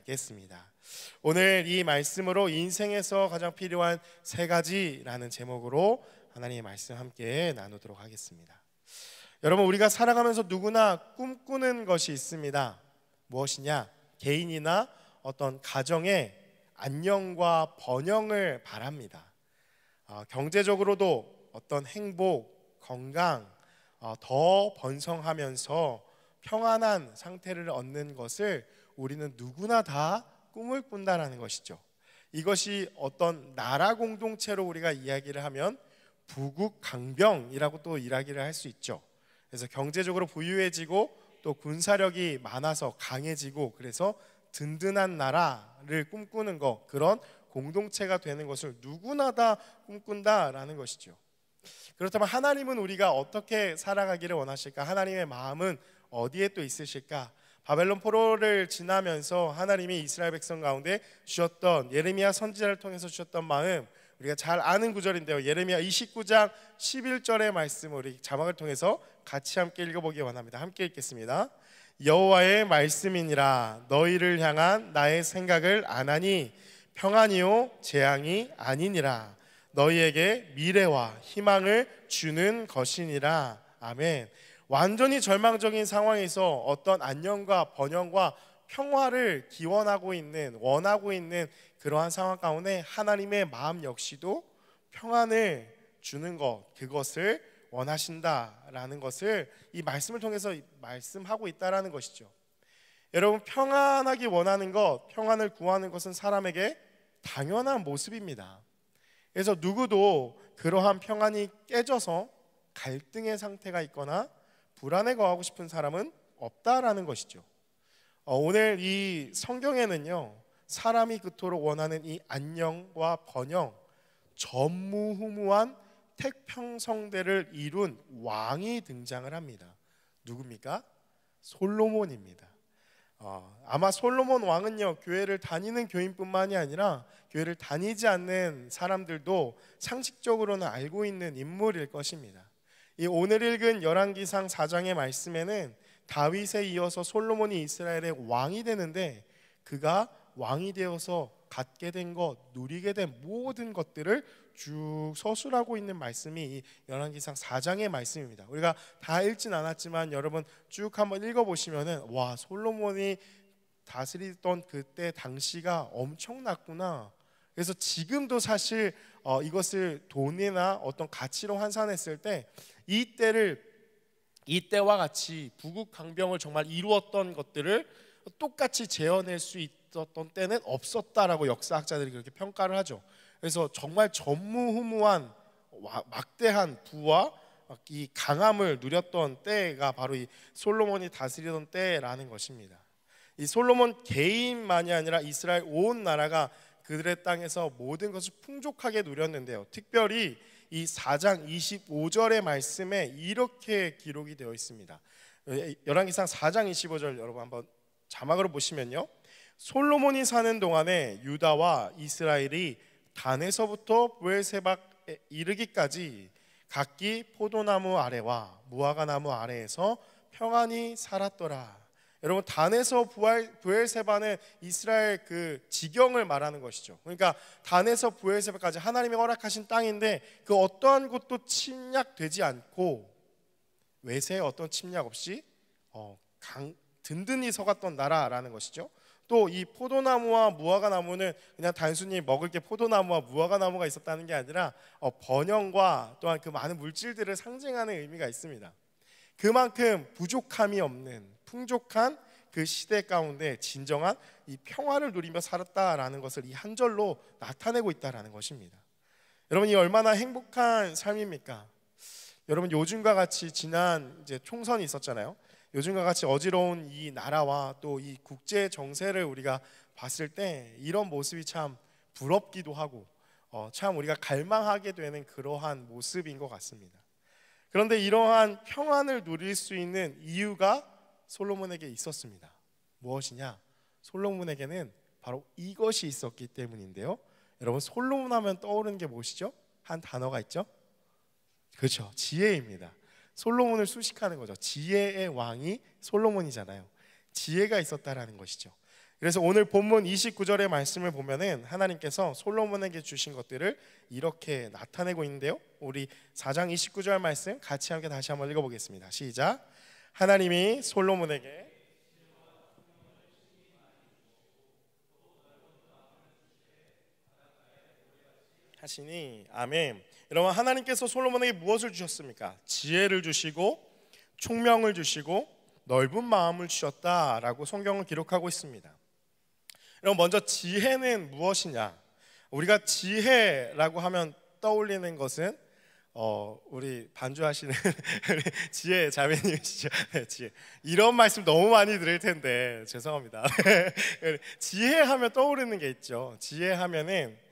나누겠습니다. 오늘 이 말씀으로 인생에서 가장 필요한 세 가지라는 제목으로 하나님의 말씀 함께 나누도록 하겠습니다. 여러분, 우리가 살아가면서 누구나 꿈꾸는 것이 있습니다. 무엇이냐? 개인이나 어떤 가정의 안녕과 번영을 바랍니다. 경제적으로도 어떤 행복, 건강, 더 번성하면서 평안한 상태를 얻는 것을 우리는 누구나 다 꿈을 꾼다라는 것이죠. 이것이 어떤 나라 공동체로 우리가 이야기를 하면 부국강병이라고 또 이야기를 할 수 있죠. 그래서 경제적으로 부유해지고 또 군사력이 많아서 강해지고, 그래서 든든한 나라를 꿈꾸는 것, 그런 공동체가 되는 것을 누구나 다 꿈꾼다라는 것이죠. 그렇다면 하나님은 우리가 어떻게 살아가기를 원하실까? 하나님의 마음은 어디에 또 있으실까? 바벨론 포로를 지나면서 하나님이 이스라엘 백성 가운데 주셨던, 예레미야 선지자를 통해서 주셨던 마음, 우리가 잘 아는 구절인데요. 예레미야 29장 11절의 말씀을 우리 자막을 통해서 같이 함께 읽어보기 원합니다. 함께 읽겠습니다. 여호와의 말씀이니라. 너희를 향한 나의 생각을 아나니 평안이요 재앙이 아니니라. 너희에게 미래와 희망을 주는 것이니라. 아멘. 완전히 절망적인 상황에서 어떤 안녕과 번영과 평화를 기원하고 있는, 원하고 있는 그러한 상황 가운데 하나님의 마음 역시도 평안을 주는 것, 그것을 원하신다라는 것을 이 말씀을 통해서 말씀하고 있다라는 것이죠. 여러분, 평안하기 원하는 것, 평안을 구하는 것은 사람에게 당연한 모습입니다. 그래서 누구도 그러한 평안이 깨져서 갈등의 상태가 있거나 불안에 거하고 싶은 사람은 없다라는 것이죠. 오늘 이 성경에는요, 사람이 그토록 원하는 이 안녕과 번영, 전무후무한 태평성대를 이룬 왕이 등장을 합니다. 누굽니까? 솔로몬입니다. 아마 솔로몬 왕은요, 교회를 다니는 교인뿐만이 아니라 교회를 다니지 않는 사람들도 상식적으로는 알고 있는 인물일 것입니다. 이 오늘 읽은 열왕기상 4장의 말씀에는 다윗에 이어서 솔로몬이 이스라엘의 왕이 되는데, 그가 왕이 되어서 갖게 된 것, 누리게 된 모든 것들을 쭉 서술하고 있는 말씀이 이 열왕기상 4장의 말씀입니다. 우리가 다 읽진 않았지만 여러분 쭉 한번 읽어보시면은, 와, 솔로몬이 다스리던 그때 당시가 엄청났구나. 그래서 지금도 사실 이것을 돈이나 어떤 가치로 환산했을 때 이때와 같이 부국강병을 정말 이루었던 것들을 똑같이 재현할 수 있었던 때는 없었다라고 역사학자들이 그렇게 평가를 하죠. 그래서 정말 전무후무한 막대한 부와 이 강함을 누렸던 때가 바로 이 솔로몬이 다스리던 때라는 것입니다. 이 솔로몬 개인만이 아니라 이스라엘 온 나라가 그들의 땅에서 모든 것을 풍족하게 누렸는데요, 특별히 이 4장 25절의 말씀에 이렇게 기록이 되어 있습니다. 열왕기상 4장 25절 여러분 한번 자막으로 보시면요, 솔로몬이 사는 동안에 유다와 이스라엘이 단에서부터 브엘세바에 이르기까지 각기 포도나무 아래와 무화과나무 아래에서 평안히 살았더라. 여러분, 단에서 브엘세바는 이스라엘 그 지경을 말하는 것이죠. 그러니까 단에서 브엘세바까지 하나님이 허락하신 땅인데 그 어떠한 곳도 침략되지 않고 외세의 어떤 침략 없이 든든히 서갔던 나라라는 것이죠. 또 이 포도나무와 무화과나무는 그냥 단순히 먹을 게 포도나무와 무화과나무가 있었다는 게 아니라 번영과 또한 그 많은 물질들을 상징하는 의미가 있습니다. 그만큼 부족함이 없는 풍족한 그 시대 가운데 진정한 이 평화를 누리며 살았다라는 것을 이 한 절로 나타내고 있다라는 것입니다. 여러분, 이 얼마나 행복한 삶입니까? 여러분, 요즘과 같이 지난 이제 총선이 있었잖아요. 요즘과 같이 어지러운 이 나라와 또 이 국제 정세를 우리가 봤을 때 이런 모습이 참 부럽기도 하고 참 우리가 갈망하게 되는 그러한 모습인 것 같습니다. 그런데 이러한 평안을 누릴 수 있는 이유가 솔로몬에게 있었습니다. 무엇이냐? 솔로몬에게는 바로 이것이 있었기 때문인데요, 여러분, 솔로몬 하면 떠오르는 게 무엇이죠? 한 단어가 있죠? 그렇죠, 지혜입니다. 솔로몬을 수식하는 거죠. 지혜의 왕이 솔로몬이잖아요. 지혜가 있었다라는 것이죠. 그래서 오늘 본문 29절의 말씀을 보면은 하나님께서 솔로몬에게 주신 것들을 이렇게 나타내고 있는데요. 우리 4장 29절 말씀 같이 함께 다시 한번 읽어보겠습니다. 시작. 하나님이 솔로몬에게 하시니 아멘. 여러분, 하나님께서 솔로몬에게 무엇을 주셨습니까? 지혜를 주시고 총명을 주시고 넓은 마음을 주셨다라고 성경은 기록하고 있습니다. 여러분, 먼저 지혜는 무엇이냐? 우리가 지혜라고 하면 떠올리는 것은 우리 반주하시는 지혜 자매님이시죠? 네, 지혜. 이런 말씀 너무 많이 들을 텐데 죄송합니다. 지혜하면 떠오르는 게 있죠. 지혜하면은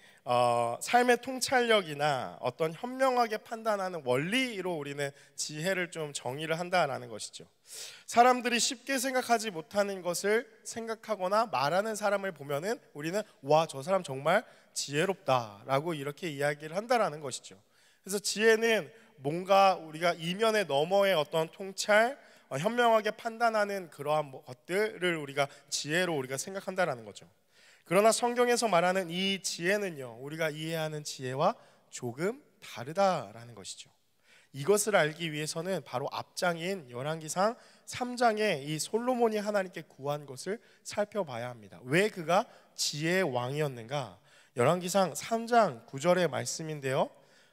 삶의 통찰력이나 어떤 현명하게 판단하는 원리로 우리는 지혜를 좀 정의를 한다라는 것이죠. 사람들이 쉽게 생각하지 못하는 것을 생각하거나 말하는 사람을 보면은 우리는 와, 저 사람 정말 지혜롭다라고 이렇게 이야기를 한다라는 것이죠. 그래서 지혜는 뭔가 우리가 이면의 너머의 어떤 통찰, 현명하게 판단하는 그러한 것들을 우리가 지혜로 우리가 생각한다라는 거죠. 그러나 성경에서 말하는 이 지혜는요, 우리가 이해하는 지혜와 조금 다르다라는 것이죠. 이것을 알기 위해서는 바로 앞장인 열왕기상 3장에 이 솔로몬이 하나님께 구한 것을 살펴봐야 합니다. 왜 그가 지혜의 왕이었는가? 열왕기상 3장 9절의 말씀인데요,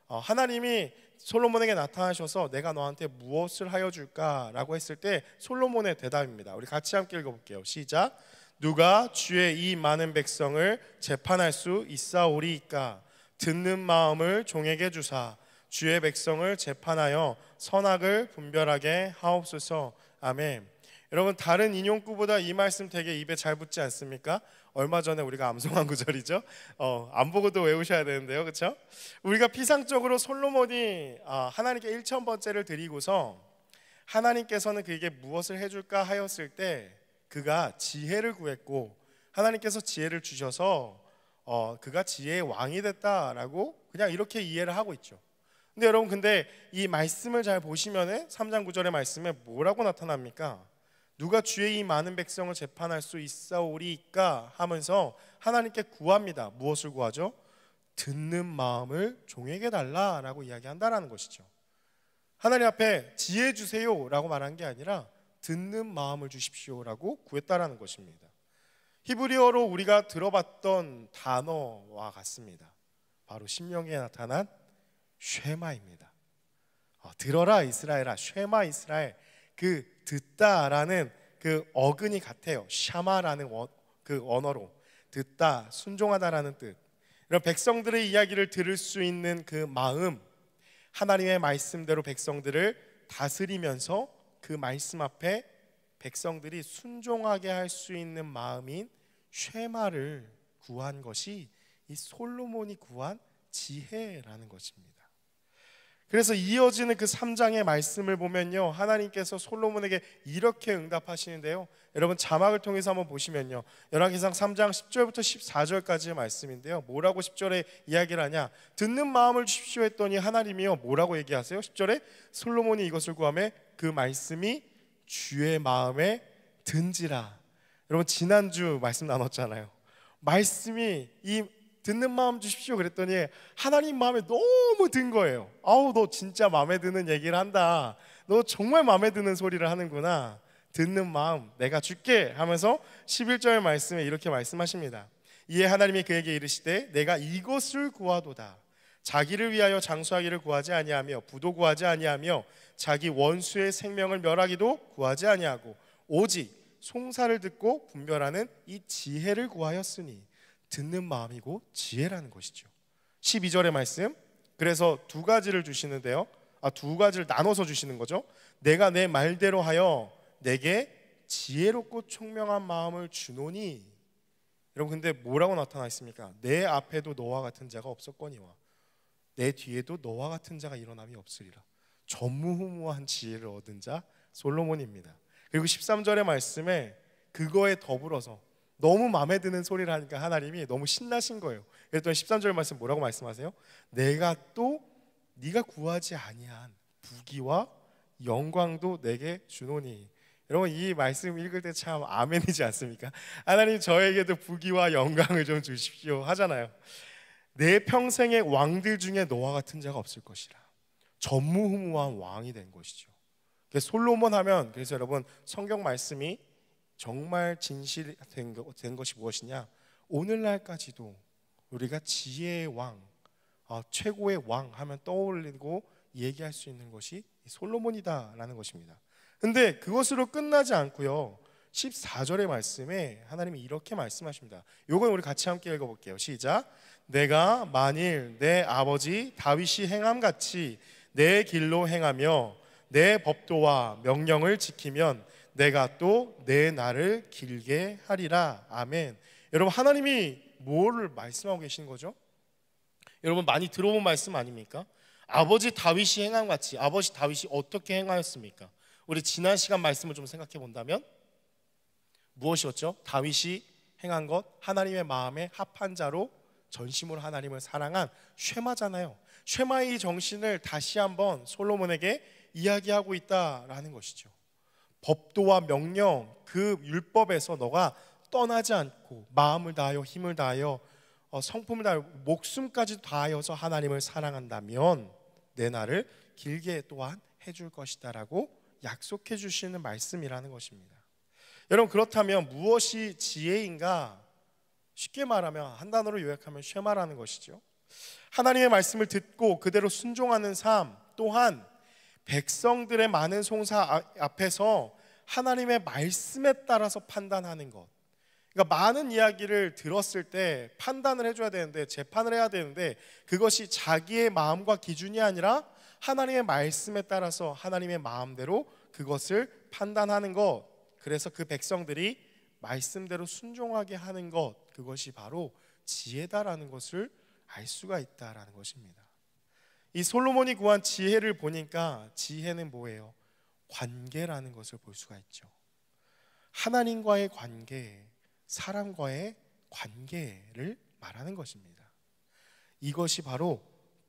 하나님이 솔로몬에게 나타나셔서 내가 너한테 무엇을 하여 줄까? 라고 했을 때 솔로몬의 대답입니다. 우리 같이 함께 읽어볼게요. 시작. 누가 주의 이 많은 백성을 재판할 수 있사오리이까? 듣는 마음을 종에게 주사 주의 백성을 재판하여 선악을 분별하게 하옵소서. 아멘. 여러분, 다른 인용구보다 이 말씀 되게 입에 잘 붙지 않습니까? 얼마 전에 우리가 암송한 구절이죠. 안 보고도 외우셔야 되는데요, 그렇죠? 우리가 피상적으로 솔로몬이 하나님께 1000번째를 드리고서 하나님께서는 그에게 무엇을 해줄까 하였을 때 그가 지혜를 구했고 하나님께서 지혜를 주셔서 그가 지혜의 왕이 됐다라고 그냥 이렇게 이해를 하고 있죠. 근데 여러분, 근데 이 말씀을 잘 보시면은 3장 9절의 말씀에 뭐라고 나타납니까? 누가 주의 이 많은 백성을 재판할 수 있사오리이까 하면서 하나님께 구합니다. 무엇을 구하죠? 듣는 마음을 종에게 달라라고 이야기한다라는 것이죠. 하나님 앞에 지혜 주세요라고 말한 게 아니라 듣는 마음을 주십시오라고 구했다라는 것입니다. 히브리어로 우리가 들어봤던 단어와 같습니다. 바로 신명기에 나타난 쉐마입니다. 들어라 이스라엘아, 쉐마 이스라엘. 그 듣다라는 그 어근이 같아요. 샤마라는 그 언어로 듣다, 순종하다라는 뜻. 이런 백성들의 이야기를 들을 수 있는 그 마음, 하나님의 말씀대로 백성들을 다스리면서 그 말씀 앞에 백성들이 순종하게 할 수 있는 마음인 쉐마를 구한 것이 이 솔로몬이 구한 지혜라는 것입니다. 그래서 이어지는 그 3장의 말씀을 보면요, 하나님께서 솔로몬에게 이렇게 응답하시는데요, 여러분 자막을 통해서 한번 보시면요, 열왕기상 3장 10절부터 14절까지의 말씀인데요, 뭐라고 10절에 이야기를 하냐? 듣는 마음을 주십시오 했더니 하나님이요 뭐라고 얘기하세요? 10절에 솔로몬이 이것을 구하매 그 말씀이 주의 마음에 든지라. 여러분, 지난주 말씀 나눴잖아요. 말씀이 이 듣는 마음 주십시오 그랬더니 하나님 마음에 너무 든 거예요. 아우, 너 진짜 마음에 드는 얘기를 한다. 너 정말 마음에 드는 소리를 하는구나. 듣는 마음 내가 줄게 하면서 11절 말씀에 이렇게 말씀하십니다. 이에 하나님이 그에게 이르시되 내가 이것을 구하도다. 자기를 위하여 장수하기를 구하지 아니하며 부도 구하지 아니하며 자기 원수의 생명을 멸하기도 구하지 아니하고 오직 송사를 듣고 분별하는 이 지혜를 구하였으니 듣는 마음이고 지혜라는 것이죠. 12절의 말씀, 그래서 두 가지를 주시는데요, 두 가지를 나눠서 주시는 거죠. 내가 내 말대로 하여 내게 지혜롭고 총명한 마음을 주노니. 여러분, 근데 뭐라고 나타나 있습니까? 내 앞에도 너와 같은 자가 없었거니와 내 뒤에도 너와 같은 자가 일어남이 없으리라. 전무후무한 지혜를 얻은 자 솔로몬입니다. 그리고 13절의 말씀에 그거에 더불어서 너무 마음에 드는 소리를 하니까 하나님이 너무 신나신 거예요. 그랬더니 13절 말씀 뭐라고 말씀하세요? 내가 또 네가 구하지 아니한 부귀와 영광도 내게 주노니. 여러분 이 말씀 읽을 때 참 아멘이지 않습니까? 하나님 저에게도 부귀와 영광을 좀 주십시오 하잖아요. 내 평생의 왕들 중에 너와 같은 자가 없을 것이라. 전무후무한 왕이 된 것이죠. 솔로몬 하면, 그래서 여러분 성경 말씀이 정말 진실된 것이 무엇이냐, 오늘날까지도 우리가 지혜의 왕, 최고의 왕 하면 떠올리고 얘기할 수 있는 것이 솔로몬이다라는 것입니다. 근데 그것으로 끝나지 않고요, 14절의 말씀에 하나님이 이렇게 말씀하십니다. 요건 우리 같이 함께 읽어볼게요. 시작. 내가 만일 내 아버지 다윗이 행함같이 내 길로 행하며 내 법도와 명령을 지키면 내가 또 내 날을 길게 하리라. 아멘. 여러분 하나님이 뭐를 말씀하고 계신 거죠? 여러분 많이 들어본 말씀 아닙니까? 아버지 다윗이 행함같이. 아버지 다윗이 어떻게 행하였습니까? 우리 지난 시간 말씀을 좀 생각해 본다면 무엇이었죠? 다윗이 행한 것, 하나님의 마음에 합한 자로 전심으로 하나님을 사랑한 쉐마잖아요. 쉐마의 정신을 다시 한번 솔로몬에게 이야기하고 있다라는 것이죠. 법도와 명령, 그 율법에서 너가 떠나지 않고 마음을 다하여 힘을 다하여 성품을 다하여 목숨까지 다하여서 하나님을 사랑한다면 내 날을 길게 또한 해줄 것이다 라고 약속해 주시는 말씀이라는 것입니다. 여러분 그렇다면 무엇이 지혜인가? 쉽게 말하면 한 단어로 요약하면 쉐마라는 것이죠. 하나님의 말씀을 듣고 그대로 순종하는 삶, 또한 백성들의 많은 송사 앞에서 하나님의 말씀에 따라서 판단하는 것. 그러니까 많은 이야기를 들었을 때 판단을 해줘야 되는데, 재판을 해야 되는데, 그것이 자기의 마음과 기준이 아니라 하나님의 말씀에 따라서 하나님의 마음대로 그것을 판단하는 것. 그래서 그 백성들이 말씀대로 순종하게 하는 것, 그것이 바로 지혜다라는 것을 알 수가 있다라는 것입니다. 이 솔로몬이 구한 지혜를 보니까 지혜는 뭐예요? 관계라는 것을 볼 수가 있죠. 하나님과의 관계, 사람과의 관계를 말하는 것입니다. 이것이 바로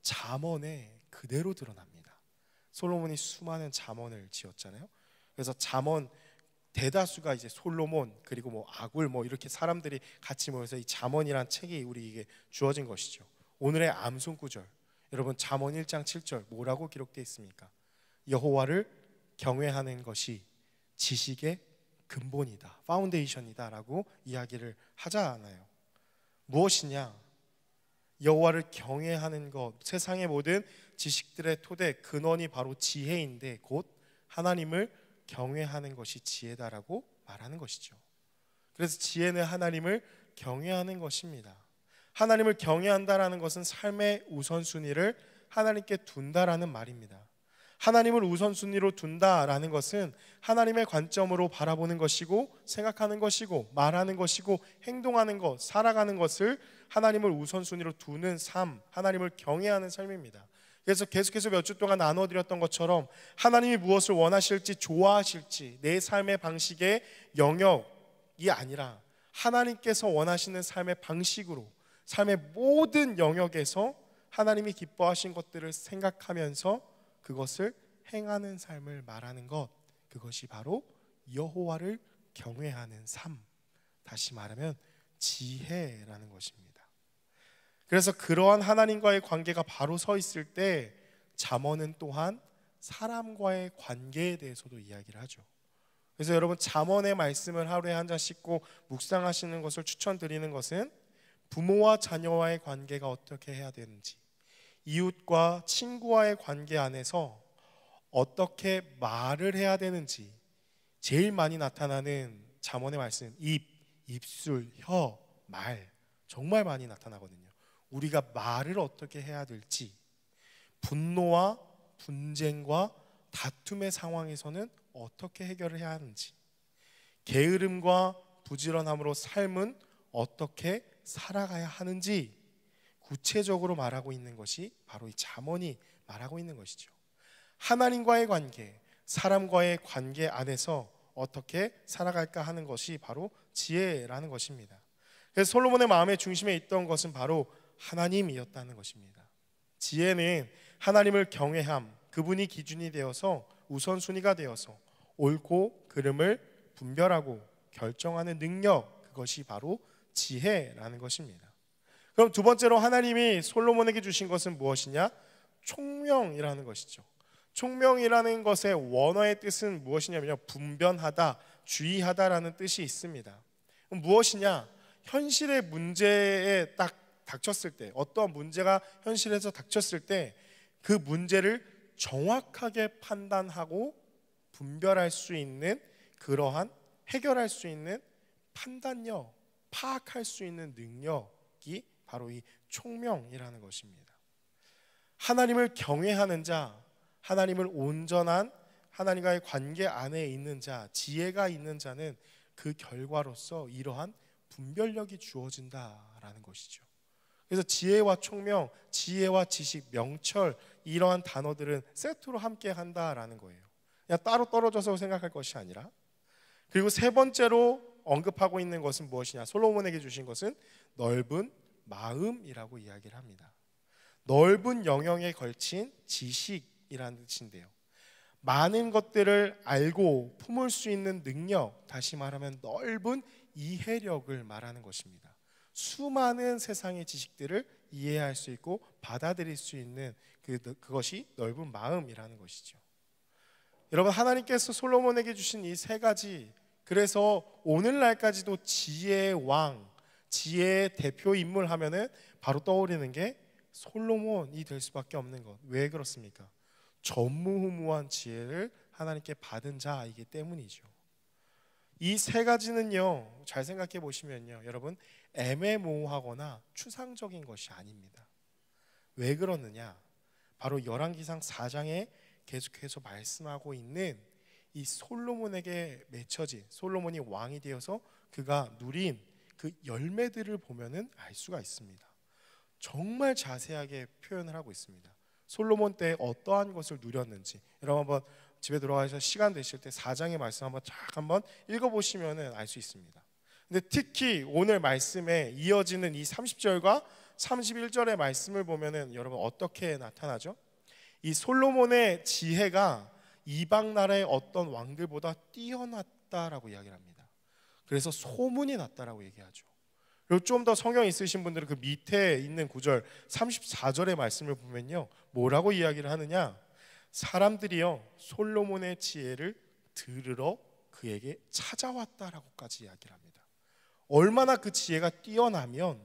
잠언에 그대로 드러납니다. 솔로몬이 수많은 잠언을 지었잖아요. 그래서 잠언 대다수가 이제 솔로몬, 그리고 뭐 아굴, 뭐 이렇게 사람들이 같이 모여서 이 잠언이란 책이 우리에게 주어진 것이죠. 오늘의 암송 구절, 여러분 잠언 1장 7절 뭐라고 기록되어 있습니까? 여호와를 경외하는 것이 지식의 근본이다, 파운데이션이다 라고 이야기를 하잖아요. 무엇이냐? 여호와를 경외하는 것, 세상의 모든 지식들의 토대, 근원이 바로 지혜인데 곧 하나님을 경외하는 것이 지혜다라고 말하는 것이죠. 그래서 지혜는 하나님을 경외하는 것입니다. 하나님을 경외한다라는 것은 삶의 우선순위를 하나님께 둔다라는 말입니다. 하나님을 우선순위로 둔다라는 것은 하나님의 관점으로 바라보는 것이고, 생각하는 것이고, 말하는 것이고, 행동하는 것, 살아가는 것을 하나님을 우선순위로 두는 삶, 하나님을 경외하는 삶입니다. 그래서 계속해서 몇 주 동안 나눠드렸던 것처럼 하나님이 무엇을 원하실지, 좋아하실지, 내 삶의 방식의 영역이 아니라 하나님께서 원하시는 삶의 방식으로 삶의 모든 영역에서 하나님이 기뻐하신 것들을 생각하면서 그것을 행하는 삶을 말하는 것, 그것이 바로 여호와를 경외하는 삶, 다시 말하면 지혜라는 것입니다. 그래서 그러한 하나님과의 관계가 바로 서 있을 때 잠언은 또한 사람과의 관계에 대해서도 이야기를 하죠. 그래서 여러분 잠언의 말씀을 하루에 한 잔씩 꼭 묵상하시는 것을 추천드리는 것은 부모와 자녀와의 관계가 어떻게 해야 되는지, 이웃과 친구와의 관계 안에서 어떻게 말을 해야 되는지, 제일 많이 나타나는 잠언의 말씀, 입술, 혀, 말, 정말 많이 나타나거든요. 우리가 말을 어떻게 해야 될지, 분노와 분쟁과 다툼의 상황에서는 어떻게 해결을 해야 하는지, 게으름과 부지런함으로 삶은 어떻게 살아가야 하는지 구체적으로 말하고 있는 것이 바로 이 잠언이 말하고 있는 것이죠. 하나님과의 관계, 사람과의 관계 안에서 어떻게 살아갈까 하는 것이 바로 지혜라는 것입니다. 그래서 솔로몬의 마음의 중심에 있던 것은 바로 하나님이었다는 것입니다. 지혜는 하나님을 경외함, 그분이 기준이 되어서 우선순위가 되어서 옳고 그름을 분별하고 결정하는 능력, 그것이 바로 지혜라는 것입니다. 그럼 두 번째로 하나님이 솔로몬에게 주신 것은 무엇이냐? 총명이라는 것이죠. 총명이라는 것의 원어의 뜻은 무엇이냐면요, 분변하다, 주의하다라는 뜻이 있습니다. 그럼 무엇이냐? 현실의 문제에 딱 닥쳤을 때, 어떠한 문제가 현실에서 닥쳤을 때 그 문제를 정확하게 판단하고 분별할 수 있는, 그러한 해결할 수 있는 판단력, 파악할 수 있는 능력이 바로 이 총명이라는 것입니다. 하나님을 경외하는 자, 하나님을 온전한 하나님과의 관계 안에 있는 자, 지혜가 있는 자는 그 결과로서 이러한 분별력이 주어진다라는 것이죠. 그래서 지혜와 총명, 지혜와 지식, 명철, 이러한 단어들은 세트로 함께 한다라는 거예요. 그냥 따로 떨어져서 생각할 것이 아니라. 그리고 세 번째로 언급하고 있는 것은 무엇이냐? 솔로몬에게 주신 것은 넓은 마음이라고 이야기를 합니다. 넓은 영역에 걸친 지식이라는 뜻인데요, 많은 것들을 알고 품을 수 있는 능력, 다시 말하면 넓은 이해력을 말하는 것입니다. 수많은 세상의 지식들을 이해할 수 있고 받아들일 수 있는 그것이 넓은 마음이라는 것이죠. 여러분, 하나님께서 솔로몬에게 주신 이 세 가지, 그래서 오늘날까지도 지혜의 왕, 지혜의 대표 인물 하면은 바로 떠오르는 게 솔로몬이 될 수밖에 없는 것. 왜 그렇습니까? 전무후무한 지혜를 하나님께 받은 자이기 때문이죠. 이 세 가지는요, 잘 생각해 보시면요, 여러분, 애매모호하거나 추상적인 것이 아닙니다. 왜 그러느냐? 바로 열왕기상 4장에 계속해서 말씀하고 있는 이 솔로몬에게 맺혀진, 솔로몬이 왕이 되어서 그가 누린 그 열매들을 보면은 알 수가 있습니다. 정말 자세하게 표현을 하고 있습니다. 솔로몬 때 어떠한 것을 누렸는지, 여러분 한번 집에 들어가서 시간 되실 때 4장의 말씀 한번 쫙 한번 읽어보시면 알 수 있습니다. 근데 특히 오늘 말씀에 이어지는 이 30절과 31절의 말씀을 보면은 여러분 어떻게 나타나죠? 이 솔로몬의 지혜가 이방 나라의 어떤 왕들보다 뛰어났다라고 이야기를 합니다. 그래서 소문이 났다라고 얘기하죠. 그리고 좀 더 성경 있으신 분들은 그 밑에 있는 구절 34절의 말씀을 보면요, 뭐라고 이야기를 하느냐? 사람들이요, 솔로몬의 지혜를 들으러 그에게 찾아왔다라고까지 이야기를 합니다. 얼마나 그 지혜가 뛰어나면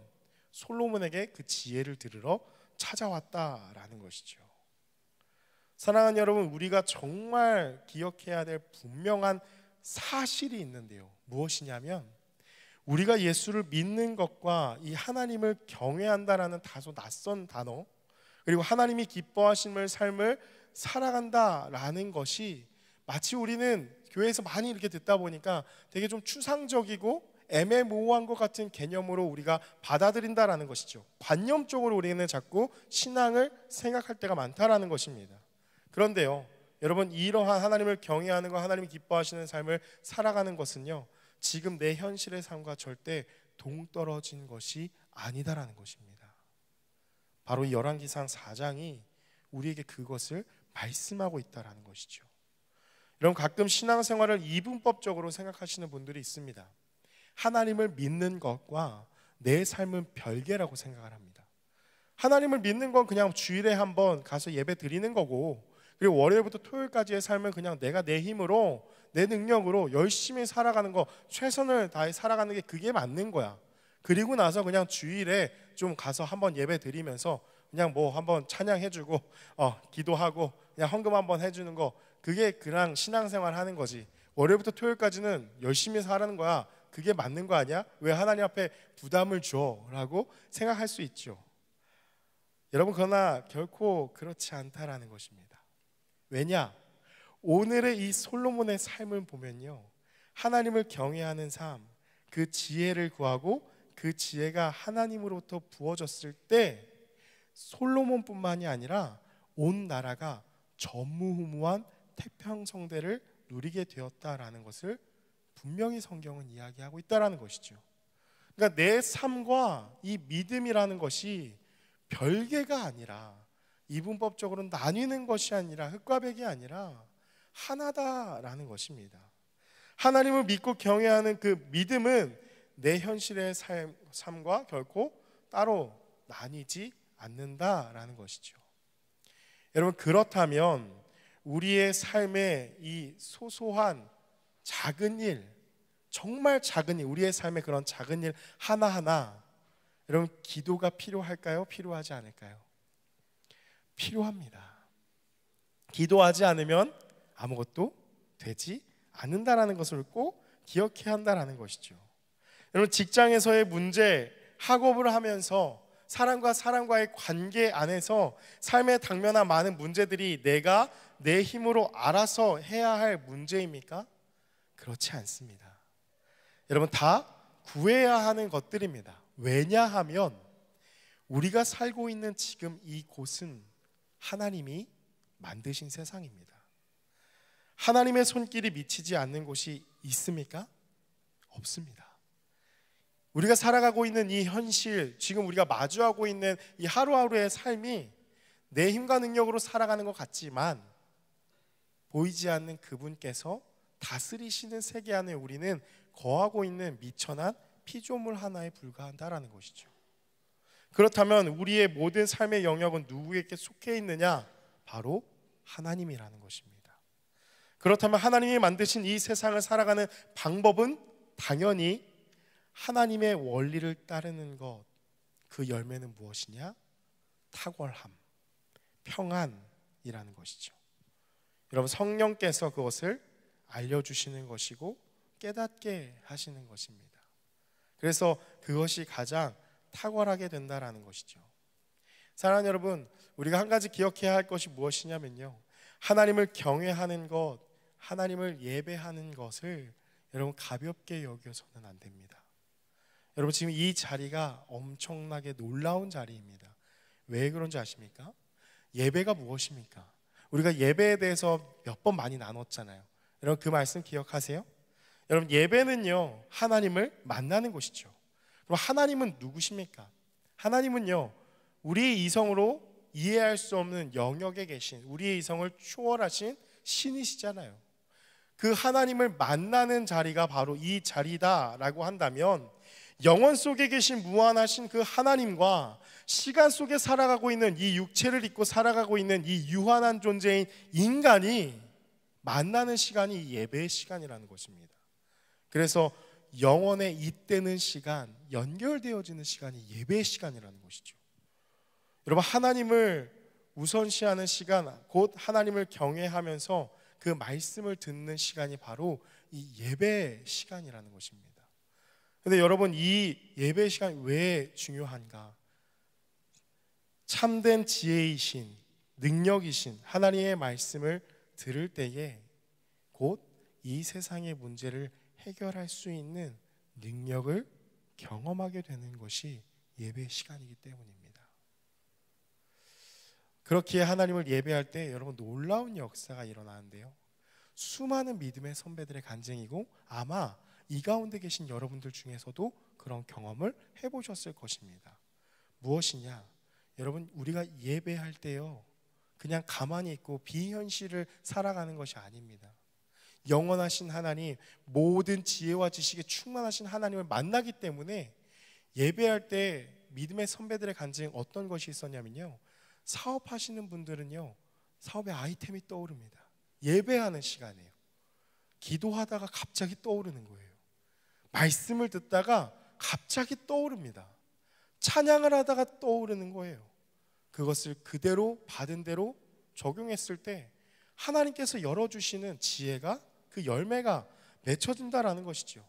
솔로몬에게 그 지혜를 들으러 찾아왔다라는 것이죠. 사랑하는 여러분, 우리가 정말 기억해야 될 분명한 사실이 있는데요, 무엇이냐면 우리가 예수를 믿는 것과 이 하나님을 경외한다라는 다소 낯선 단어, 그리고 하나님이 기뻐하심을 삶을 살아간다라는 것이 마치 우리는 교회에서 많이 이렇게 듣다 보니까 되게 좀 추상적이고 애매모호한 것 같은 개념으로 우리가 받아들인다라는 것이죠. 관념적으로 우리는 자꾸 신앙을 생각할 때가 많다라는 것입니다. 그런데요, 여러분, 이러한 하나님을 경외하는 것, 하나님이 기뻐하시는 삶을 살아가는 것은요, 지금 내 현실의 삶과 절대 동떨어진 것이 아니다라는 것입니다. 바로 이 열왕기상 4장이 우리에게 그것을 말씀하고 있다라는 것이죠. 여러분, 가끔 신앙생활을 이분법적으로 생각하시는 분들이 있습니다. 하나님을 믿는 것과 내 삶은 별개라고 생각을 합니다. 하나님을 믿는 건 그냥 주일에 한번 가서 예배 드리는 거고, 그리고 월요일부터 토요일까지의 삶은 그냥 내가 내 힘으로, 내 능력으로 열심히 살아가는 거, 최선을 다해 살아가는 게 그게 맞는 거야. 그리고 나서 그냥 주일에 좀 가서 한번 예배 드리면서 그냥 뭐 한번 찬양해주고 기도하고 그냥 헌금 한번 해주는 거, 그게 그냥 신앙생활 하는 거지. 월요일부터 토요일까지는 열심히 살아는 거야. 그게 맞는 거 아니야? 왜 하나님 앞에 부담을 줘? 라고 생각할 수 있죠. 여러분, 그러나 결코 그렇지 않다라는 것입니다. 왜냐? 오늘의 이 솔로몬의 삶을 보면요, 하나님을 경외하는 삶, 그 지혜를 구하고 그 지혜가 하나님으로부터 부어졌을 때 솔로몬뿐만이 아니라 온 나라가 전무후무한 태평성대를 누리게 되었다라는 것을 분명히 성경은 이야기하고 있다라는 것이죠. 그러니까 내 삶과 이 믿음이라는 것이 별개가 아니라, 이분법적으로 나뉘는 것이 아니라, 흙과 백이 아니라 하나다라는 것입니다. 하나님을 믿고 경외하는 그 믿음은 내 현실의 삶과 결코 따로 나뉘지 않는다라는 것이죠. 여러분, 그렇다면 우리의 삶의 이 소소한 작은 일, 정말 작은 일, 우리의 삶의 그런 작은 일 하나하나, 여러분, 기도가 필요할까요? 필요하지 않을까요? 필요합니다. 기도하지 않으면 아무것도 되지 않는다라는 것을 꼭 기억해야 한다라는 것이죠. 여러분, 직장에서의 문제, 학업을 하면서 사람과 사람과의 관계 안에서 삶에 당면한 많은 문제들이 내가 내 힘으로 알아서 해야 할 문제입니까? 그렇지 않습니다. 여러분, 다 구해야 하는 것들입니다. 왜냐하면 우리가 살고 있는 지금 이곳은 하나님이 만드신 세상입니다. 하나님의 손길이 미치지 않는 곳이 있습니까? 없습니다. 우리가 살아가고 있는 이 현실, 지금 우리가 마주하고 있는 이 하루하루의 삶이 내 힘과 능력으로 살아가는 것 같지만 보이지 않는 그분께서 다스리시는 세계 안에 우리는 거하고 있는 미천한 피조물 하나에 불과한다라는 것이죠. 그렇다면 우리의 모든 삶의 영역은 누구에게 속해 있느냐? 바로 하나님이라는 것입니다. 그렇다면 하나님이 만드신 이 세상을 살아가는 방법은 당연히 하나님의 원리를 따르는 것, 그 열매는 무엇이냐? 탁월함, 평안이라는 것이죠. 여러분, 성령께서 그것을 알려주시는 것이고 깨닫게 하시는 것입니다. 그래서 그것이 가장 탁월하게 된다라는 것이죠. 사랑하는 여러분, 우리가 한 가지 기억해야 할 것이 무엇이냐면요, 하나님을 경외하는 것, 하나님을 예배하는 것을 여러분 가볍게 여겨서는 안 됩니다. 여러분, 지금 이 자리가 엄청나게 놀라운 자리입니다. 왜 그런지 아십니까? 예배가 무엇입니까? 우리가 예배에 대해서 몇 번 많이 나눴잖아요. 여러분, 그 말씀 기억하세요? 여러분, 예배는요, 하나님을 만나는 곳이죠. 그럼 하나님은 누구십니까? 하나님은요, 우리의 이성으로 이해할 수 없는 영역에 계신, 우리의 이성을 초월하신 신이시잖아요. 그 하나님을 만나는 자리가 바로 이 자리다라고 한다면, 영원 속에 계신 무한하신 그 하나님과 시간 속에 살아가고 있는 이 육체를 입고 살아가고 있는 이 유한한 존재인 인간이 만나는 시간이 이 예배의 시간이라는 것입니다. 그래서 영원에 잇대는 시간, 연결되어지는 시간이 예배의 시간이라는 것이죠. 여러분, 하나님을 우선시하는 시간, 곧 하나님을 경외하면서 그 말씀을 듣는 시간이 바로 이 예배의 시간이라는 것입니다. 근데 여러분, 이 예배 시간이 왜 중요한가? 참된 지혜이신, 능력이신 하나님의 말씀을 들을 때에 곧 이 세상의 문제를 해결할 수 있는 능력을 경험하게 되는 것이 예배 시간이기 때문입니다. 그렇기에 하나님을 예배할 때 여러분, 놀라운 역사가 일어나는데요, 수많은 믿음의 선배들의 간증이고 아마 이 가운데 계신 여러분들 중에서도 그런 경험을 해보셨을 것입니다. 무엇이냐? 여러분, 우리가 예배할 때요, 그냥 가만히 있고 비현실을 살아가는 것이 아닙니다. 영원하신 하나님, 모든 지혜와 지식에 충만하신 하나님을 만나기 때문에 예배할 때 믿음의 선배들의 간증 어떤 것이 있었냐면요, 사업하시는 분들은요, 사업의 아이템이 떠오릅니다. 예배하는 시간이에요. 기도하다가 갑자기 떠오르는 거예요. 말씀을 듣다가 갑자기 떠오릅니다. 찬양을 하다가 떠오르는 거예요. 그것을 그대로 받은 대로 적용했을 때 하나님께서 열어주시는 지혜가, 그 열매가 맺혀진다라는 것이죠.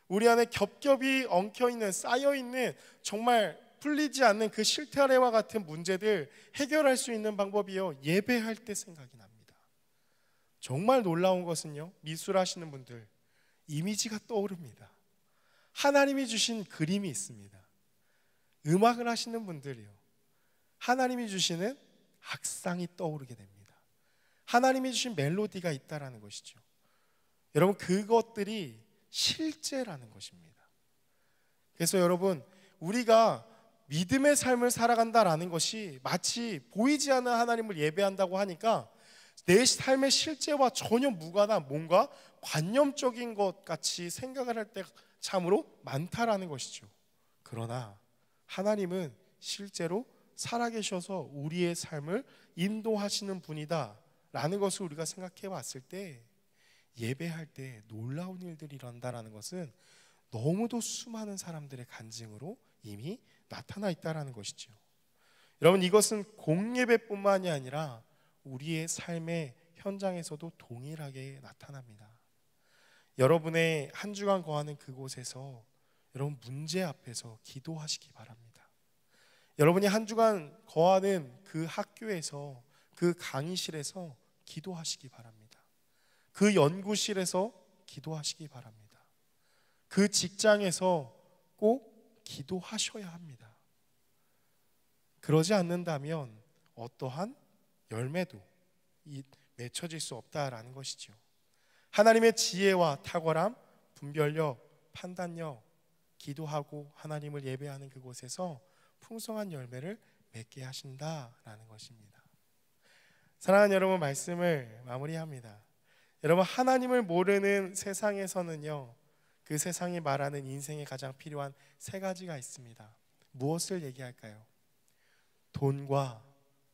우리 안에 겹겹이 엉켜있는, 쌓여있는, 정말 풀리지 않는 그 실타래와 같은 문제들 해결할 수 있는 방법이요, 예배할 때 생각이 납니다. 정말 놀라운 것은요, 미술하시는 분들 이미지가 떠오릅니다. 하나님이 주신 그림이 있습니다. 음악을 하시는 분들이요, 하나님이 주시는 악상이 떠오르게 됩니다. 하나님이 주신 멜로디가 있다라는 것이죠. 여러분, 그것들이 실제라는 것입니다. 그래서 여러분, 우리가 믿음의 삶을 살아간다라는 것이 마치 보이지 않는 하나님을 예배한다고 하니까 내 삶의 실제와 전혀 무관한 뭔가 관념적인 것 같이 생각을 할 때가 참으로 많다라는 것이죠. 그러나 하나님은 실제로 살아계셔서 우리의 삶을 인도하시는 분이다 라는 것을 우리가 생각해 봤을 때, 예배할 때 놀라운 일들이 일어난다는 것은 너무도 수많은 사람들의 간증으로 이미 나타나 있다는 것이죠. 여러분, 이것은 공예배뿐만이 아니라 우리의 삶의 현장에서도 동일하게 나타납니다. 여러분의 한 주간 거하는 그곳에서 여러분 문제 앞에서 기도하시기 바랍니다. 여러분이 한 주간 거하는 그 학교에서, 그 강의실에서 기도하시기 바랍니다. 그 연구실에서 기도하시기 바랍니다. 그 직장에서 꼭 기도하셔야 합니다. 그러지 않는다면 어떠한 열매도 맺혀질 수 없다라는 것이죠. 하나님의 지혜와 탁월함, 분별력, 판단력, 기도하고 하나님을 예배하는 그곳에서 풍성한 열매를 맺게 하신다라는 것입니다. 사랑하는 여러분, 말씀을 마무리합니다. 여러분, 하나님을 모르는 세상에서는요, 그 세상이 말하는 인생에 가장 필요한 세 가지가 있습니다. 무엇을 얘기할까요? 돈과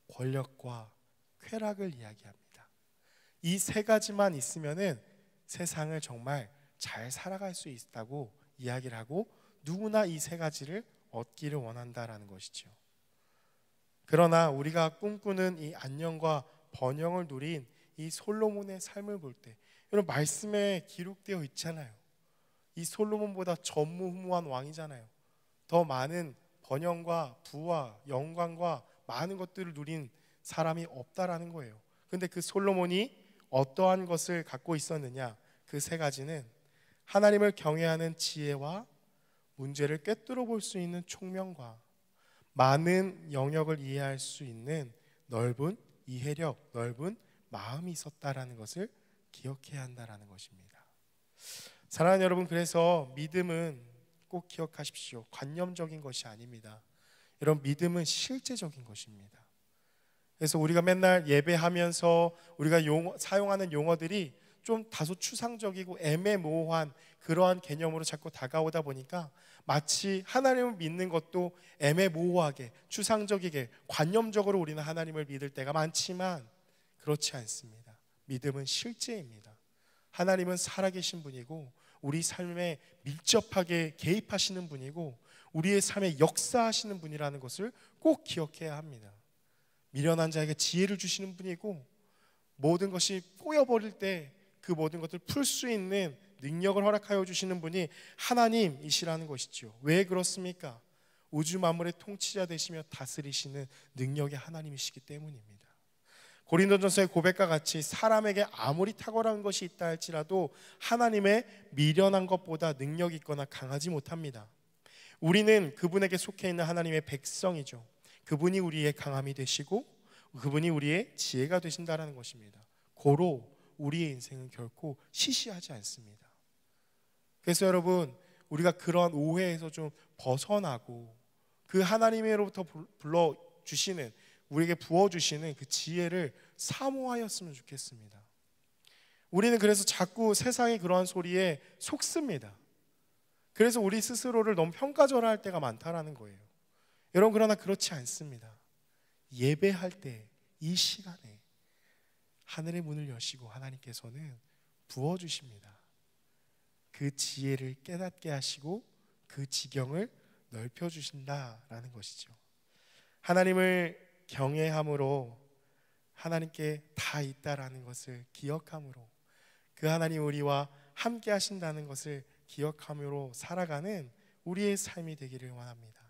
권력과 쾌락을 이야기합니다. 이 세 가지만 있으면은 세상을 정말 잘 살아갈 수 있다고 이야기를 하고, 누구나 이 세 가지를 얻기를 원한다라는 것이죠. 그러나 우리가 꿈꾸는 이 안녕과 번영을 누린 이 솔로몬의 삶을 볼 때, 여러분, 말씀에 기록되어 있잖아요. 이 솔로몬보다 전무후무한 왕이잖아요. 더 많은 번영과 부와 영광과 많은 것들을 누린 사람이 없다라는 거예요. 근데 그 솔로몬이 어떠한 것을 갖고 있었느냐? 그 세 가지는 하나님을 경외하는 지혜와 문제를 꿰뚫어 볼 수 있는 총명과 많은 영역을 이해할 수 있는 넓은 이해력, 넓은 마음이 있었다라는 것을 기억해야 한다라는 것입니다. 사랑하는 여러분, 그래서 믿음은 꼭 기억하십시오. 관념적인 것이 아닙니다. 여러분, 믿음은 실제적인 것입니다. 그래서 우리가 맨날 예배하면서 우리가 사용하는 용어들이 좀 다소 추상적이고 애매모호한 그러한 개념으로 자꾸 다가오다 보니까 마치 하나님을 믿는 것도 애매모호하게, 추상적이게, 관념적으로 우리는 하나님을 믿을 때가 많지만 그렇지 않습니다. 믿음은 실제입니다. 하나님은 살아계신 분이고 우리 삶에 밀접하게 개입하시는 분이고 우리의 삶에 역사하시는 분이라는 것을 꼭 기억해야 합니다. 미련한 자에게 지혜를 주시는 분이고 모든 것이 꼬여버릴 때 그 모든 것을 풀 수 있는 능력을 허락하여 주시는 분이 하나님이시라는 것이죠. 왜 그렇습니까? 우주 만물의 통치자 되시며 다스리시는 능력의 하나님이시기 때문입니다. 고린도전서의 고백과 같이 사람에게 아무리 탁월한 것이 있다 할지라도 하나님의 미련한 것보다 능력이 있거나 강하지 못합니다. 우리는 그분에게 속해 있는 하나님의 백성이죠. 그분이 우리의 강함이 되시고 그분이 우리의 지혜가 되신다는 것입니다. 고로 우리의 인생은 결코 시시하지 않습니다. 그래서 여러분, 우리가 그런 오해에서 좀 벗어나고 그 하나님으로부터 불러주시는, 우리에게 부어주시는 그 지혜를 사모하였으면 좋겠습니다. 우리는 그래서 자꾸 세상의 그러한 소리에 속습니다. 그래서 우리 스스로를 너무 평가절하할 때가 많다라는 거예요. 여러분, 그러나 그렇지 않습니다. 예배할 때 이 시간에 하늘의 문을 여시고 하나님께서는 부어주십니다. 그 지혜를 깨닫게 하시고 그 지경을 넓혀주신다라는 것이죠. 하나님을 경외함으로 하나님께 다 있다라는 것을 기억함으로, 그 하나님 우리와 함께 하신다는 것을 기억함으로 살아가는 우리의 삶이 되기를 원합니다.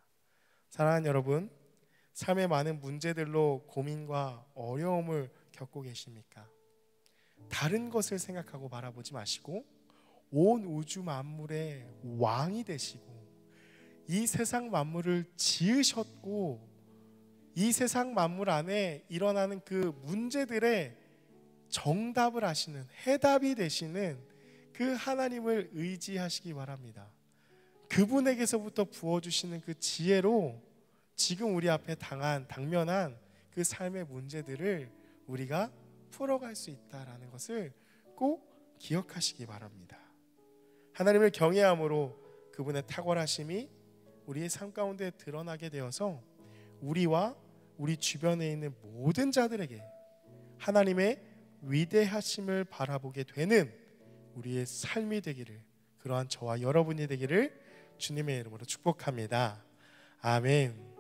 사랑하는 여러분, 삶의 많은 문제들로 고민과 어려움을 겪고 계십니까? 다른 것을 생각하고 바라보지 마시고 온 우주 만물의 왕이 되시고 이 세상 만물을 지으셨고 이 세상 만물 안에 일어나는 그 문제들의 정답을 하시는, 해답이 되시는 그 하나님을 의지하시기 바랍니다. 그분에게서부터 부어주시는 그 지혜로 지금 우리 앞에 당면한 그 삶의 문제들을 우리가 풀어갈 수 있다라는 것을 꼭 기억하시기 바랍니다. 하나님을 경외함으로 그분의 탁월하심이 우리의 삶 가운데 드러나게 되어서 우리와 우리 주변에 있는 모든 자들에게 하나님의 위대하심을 바라보게 되는 우리의 삶이 되기를, 그러한 저와 여러분이 되기를 주님의 이름으로 축복합니다. 아멘.